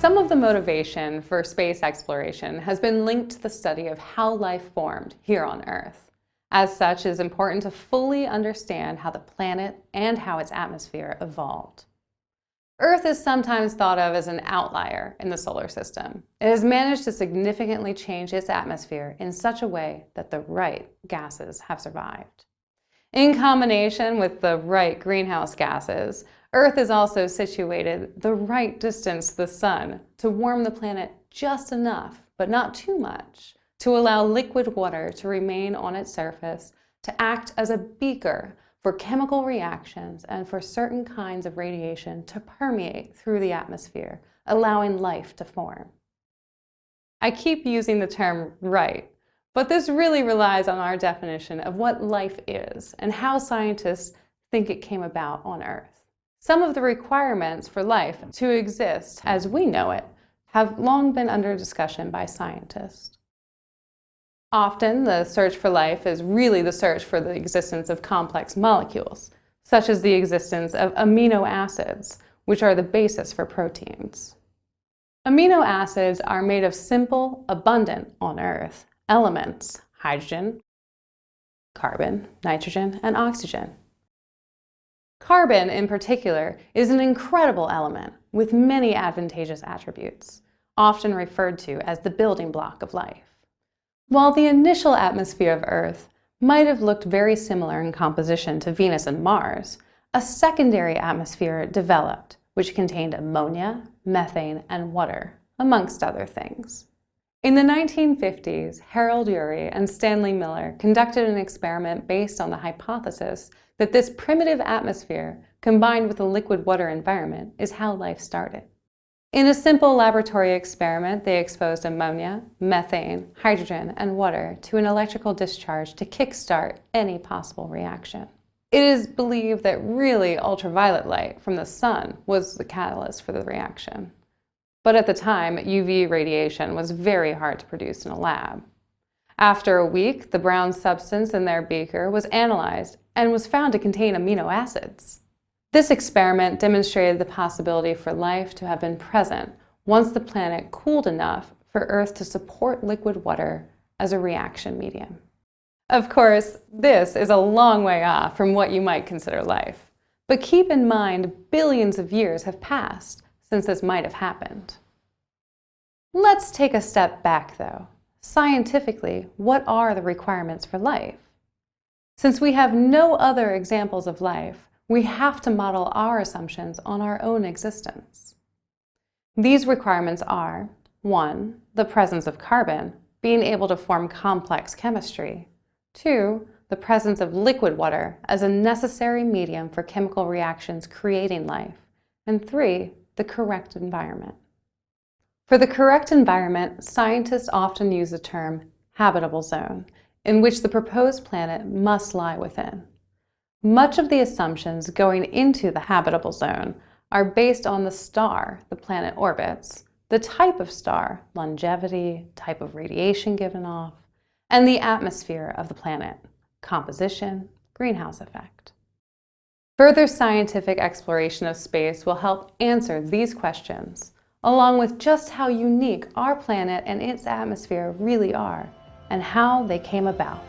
Some of the motivation for space exploration has been linked to the study of how life formed here on Earth. As such, it is important to fully understand how the planet and how its atmosphere evolved. Earth is sometimes thought of as an outlier in the solar system. It has managed to significantly change its atmosphere in such a way that the right gases have survived. In combination with the right greenhouse gases, Earth is also situated the right distance to the sun to warm the planet just enough, but not too much, to allow liquid water to remain on its surface, to act as a beaker for chemical reactions and for certain kinds of radiation to permeate through the atmosphere, allowing life to form. I keep using the term right, but this really relies on our definition of what life is and how scientists think it came about on Earth. Some of the requirements for life to exist as we know it have long been under discussion by scientists. Often, the search for life is really the search for the existence of complex molecules, such as the existence of amino acids, which are the basis for proteins. Amino acids are made of simple, abundant on Earth elements: hydrogen, carbon, nitrogen, and oxygen. Carbon, in particular, is an incredible element with many advantageous attributes, often referred to as the building block of life. While the initial atmosphere of Earth might have looked very similar in composition to Venus and Mars, a secondary atmosphere developed, which contained ammonia, methane, and water, amongst other things. In the 1950s, Harold Urey and Stanley Miller conducted an experiment based on the hypothesis that this primitive atmosphere, combined with a liquid water environment, is how life started. In a simple laboratory experiment, they exposed ammonia, methane, hydrogen, and water to an electrical discharge to kickstart any possible reaction. It is believed that really ultraviolet light from the sun was the catalyst for the reaction. But at the time, UV radiation was very hard to produce in a lab. After a week, the brown substance in their beaker was analyzed and was found to contain amino acids. This experiment demonstrated the possibility for life to have been present once the planet cooled enough for Earth to support liquid water as a reaction medium. Of course, this is a long way off from what you might consider life. But keep in mind, billions of years have passed since this might have happened. Let's take a step back, though. Scientifically, what are the requirements for life? Since we have no other examples of life, we have to model our assumptions on our own existence. These requirements are: 1. The presence of carbon, being able to form complex chemistry. 2. The presence of liquid water as a necessary medium for chemical reactions creating life. And 3. The correct environment. For the correct environment, scientists often use the term habitable zone, in which the proposed planet must lie within. Much of the assumptions going into the habitable zone are based on the star the planet orbits, the type of star, longevity, type of radiation given off, and the atmosphere of the planet, composition, greenhouse effect. Further scientific exploration of space will help answer these questions, along with just how unique our planet and its atmosphere really are, and how they came about.